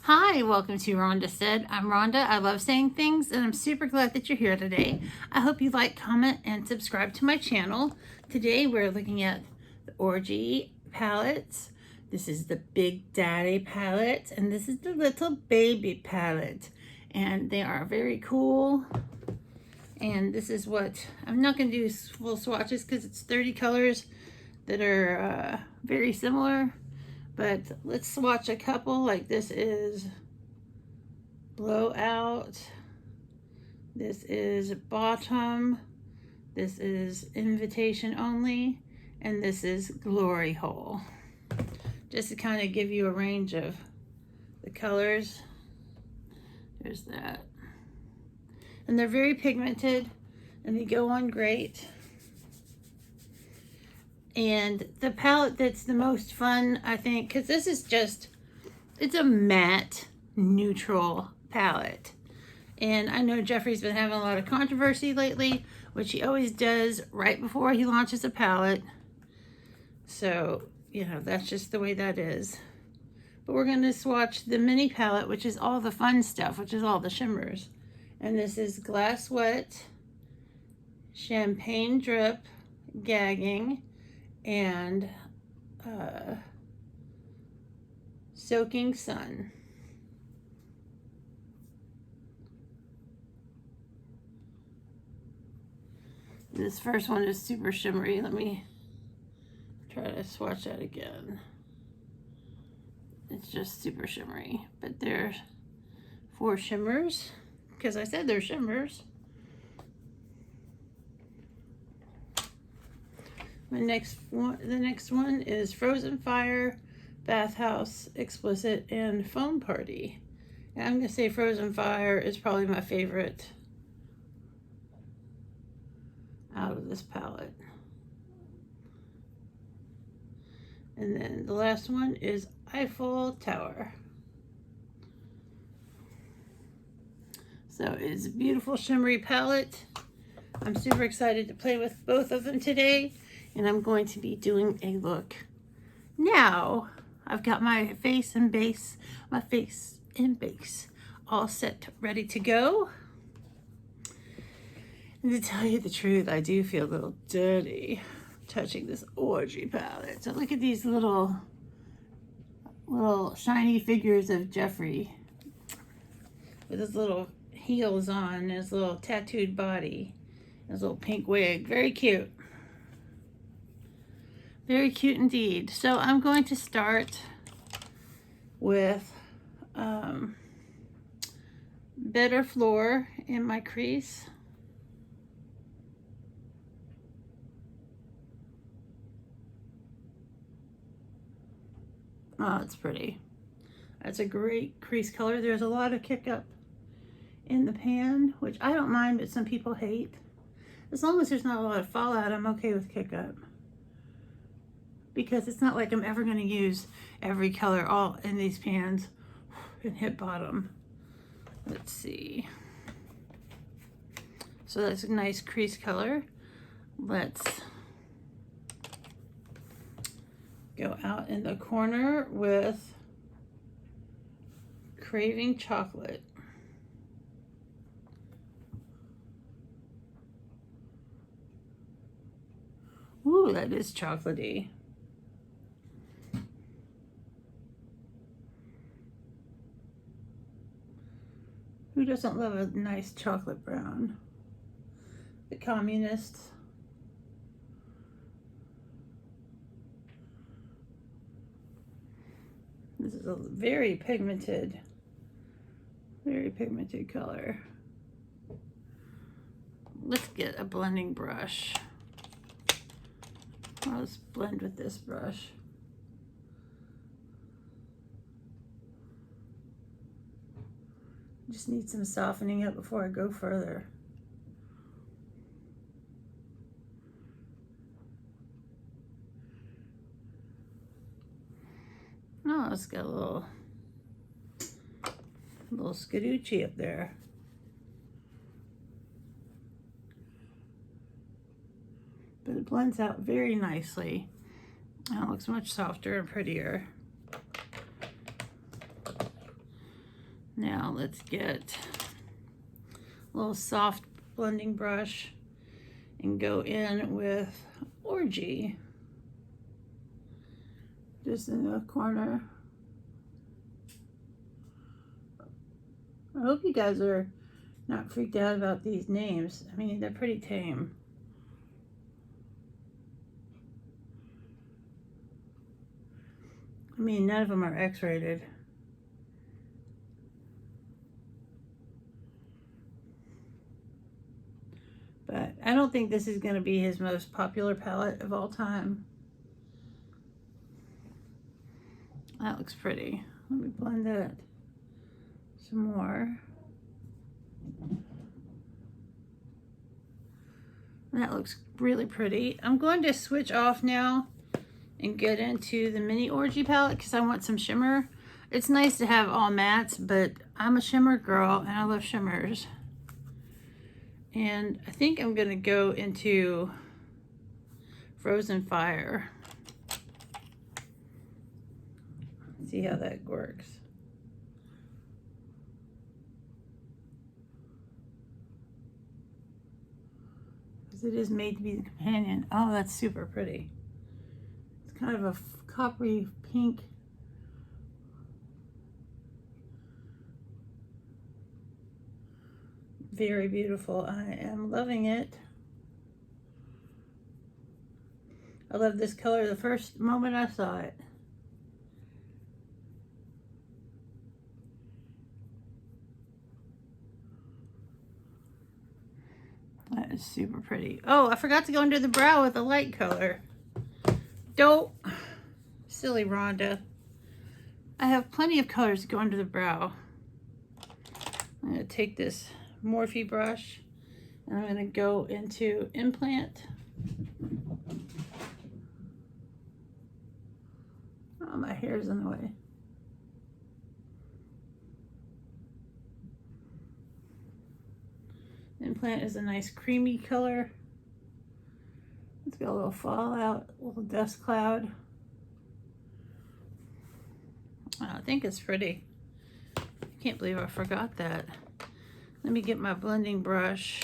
Hi, welcome to Rhonda Said. I'm Rhonda. I love saying things, and I'm super glad that you're here today. I hope you like, comment, and subscribe to my channel. Today we're looking at the Orgy palettes. This is the Big Daddy palette, and this is the Little Baby palette. And they are very cool. And this is what, I'm not going to do full swatches because it's 30 colors that are very similar. But let's swatch a couple. Like this is Blowout. This is Bottom. This is Invitation Only. And this is Glory Hole. Just to kind of give you a range of the colors. There's that. And they're very pigmented and they go on great. And the palette that's the most fun, I think, because this is just, it's a matte, neutral palette. And I know Jeffree's been having a lot of controversy lately, which he always does right before he launches a palette. So, you know, that's just the way that is. But we're going to swatch the mini palette, which is all the fun stuff, which is all the shimmers. And this is Glass Wet, Champagne Drip, Gagging, and Soaking Sun. This first one is super shimmery. Let me try to swatch that again. It's just super shimmery, but there's 4 shimmers because I said they're shimmers. The next one is Frozen Fire, Bathhouse, Explicit, and Foam Party. And I'm going to say Frozen Fire is probably my favorite out of this palette. And then the last one is Eiffel Tower. So it's a beautiful shimmery palette. I'm super excited to play with both of them today. And I'm going to be doing a look. Now, I've got my face and base all set, ready to go. And to tell you the truth, I do feel a little dirty touching this Orgy palette. So look at these little shiny figures of Jeffree with his little heels on, his little tattooed body, his little pink wig. Very cute. Very cute indeed. So I'm going to start with Better Floor in my crease. Oh, it's pretty. That's a great crease color. There's a lot of kick up in the pan, which I don't mind, but some people hate. As long as there's not a lot of fallout, I'm okay with kick up. Because it's not like I'm ever going to use every color all in these pans and hit bottom. Let's see. So that's a nice crease color. Let's go out in the corner with Craving Chocolate. Ooh, that is chocolatey. Who doesn't love a nice chocolate brown? The Communists. This is a very pigmented color. Let's get a blending brush. Let's blend with this brush. Just need some softening up before I go further. Oh, it's got a little skadoochie up there. But it blends out very nicely. And it looks much softer and prettier. Now let's get a little soft blending brush and go in with Orgy. Just in the corner. I hope you guys are not freaked out about these names. I mean, they're pretty tame. I mean, none of them are X-rated. But I don't think this is going to be his most popular palette of all time. That looks pretty. Let me blend that some more. That looks really pretty. I'm going to switch off now and get into the Mini Orgy palette because I want some shimmer. It's nice to have all mattes, but I'm a shimmer girl and I love shimmers. And I think I'm gonna go into Frozen Fire. See how that works. Because it is made to be the companion. Oh, that's super pretty. It's kind of a coppery pink. Very beautiful. I am loving it. I love this color the first moment I saw it. That is super pretty. Oh, I forgot to go under the brow with a light color. Don't. Silly Rhonda. I have plenty of colors to go under the brow. I'm going to take this Morphe brush and I'm going to go into Implant. Oh, my hair's in the way. Implant is a nice creamy color. It's got a little fallout, a little dust cloud. I think it's pretty. I can't believe I forgot that. Let me get my blending brush.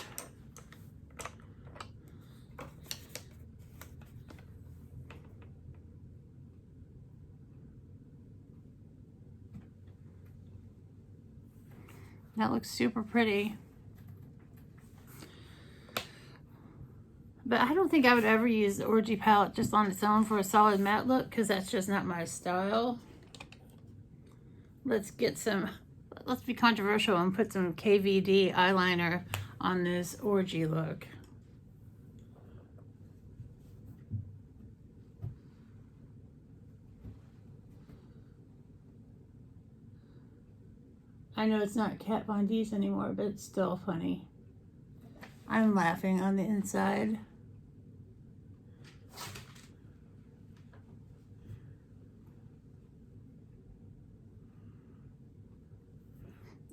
That looks super pretty. But I don't think I would ever use the Orgy palette just on its own for a solid matte look because that's just not my style. Let's be controversial and put some KVD eyeliner on this Orgy look. I know it's not Kat Von D's anymore, but it's still funny. I'm laughing on the inside.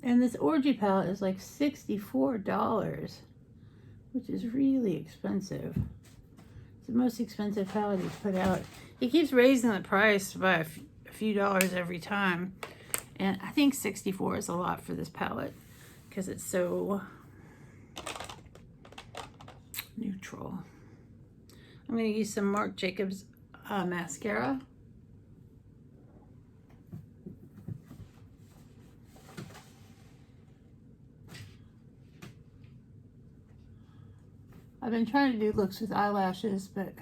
And this Orgy palette is like $64, which is really expensive. It's the most expensive palette he's put out. He keeps raising the price by a few dollars every time. And I think $64 is a lot for this palette because it's so neutral. I'm going to use some Marc Jacobs mascara. I've been trying to do looks with eyelashes, but I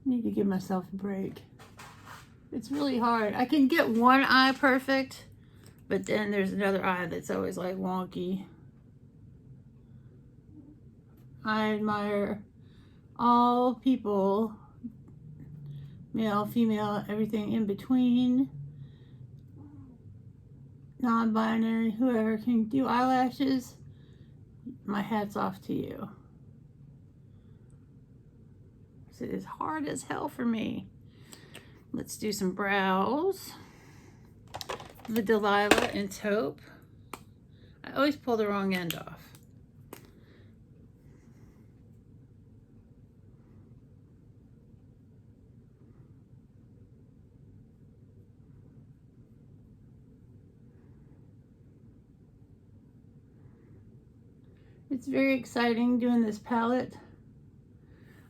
need to give myself a break. It's really hard. I can get one eye perfect, but then there's another eye that's always like wonky. I admire all people, male, female, everything in between, non-binary, whoever can do eyelashes. My hat's off to you. It is hard as hell for me. Let's do some brows. The Delilah and Taupe. I always pull the wrong end off. It's very exciting doing this palette.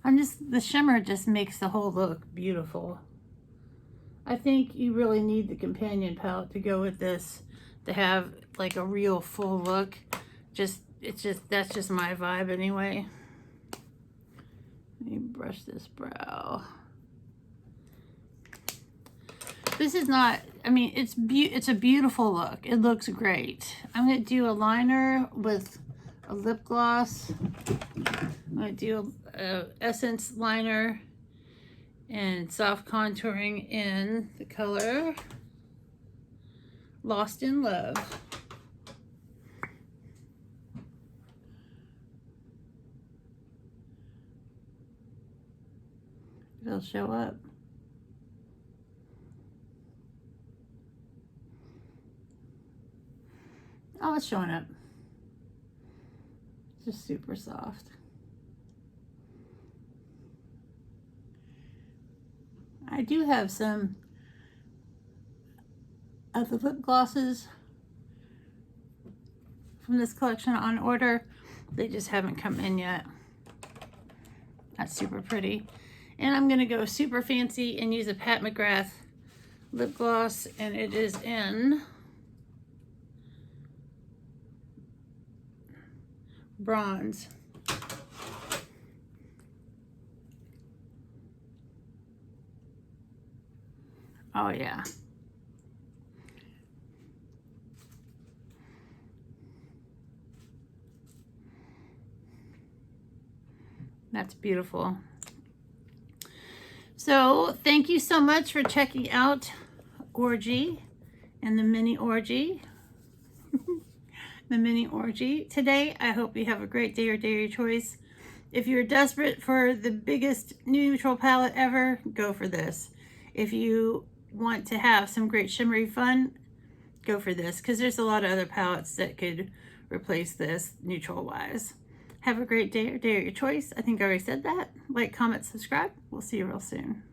The shimmer just makes the whole look beautiful. I think you really need the companion palette to go with this to have like a real full look. That's just my vibe anyway. Let me brush this brow. This is not, I mean, it's a beautiful look. It looks great. I'm going to do a liner with a lip gloss. I'm going to do a essence liner and soft contouring in the color Lost in Love. It'll show up. Oh, it's showing up. It's just super soft. I do have some of the lip glosses from this collection on order. They just haven't come in yet. That's super pretty. And I'm going to go super fancy and use a Pat McGrath lip gloss, and it is in bronze. Oh yeah. That's beautiful. So thank you so much for checking out Orgy and the Mini Orgy. The Mini Orgy today. I hope you have a great day or day of your choice. If you're desperate for the biggest neutral palette ever, go for this. If you want to have some great shimmery fun, go for this, because there's a lot of other palettes that could replace this neutral wise. Have a great day or day of your choice. I think I already said that. Like, comment, subscribe. We'll see you real soon.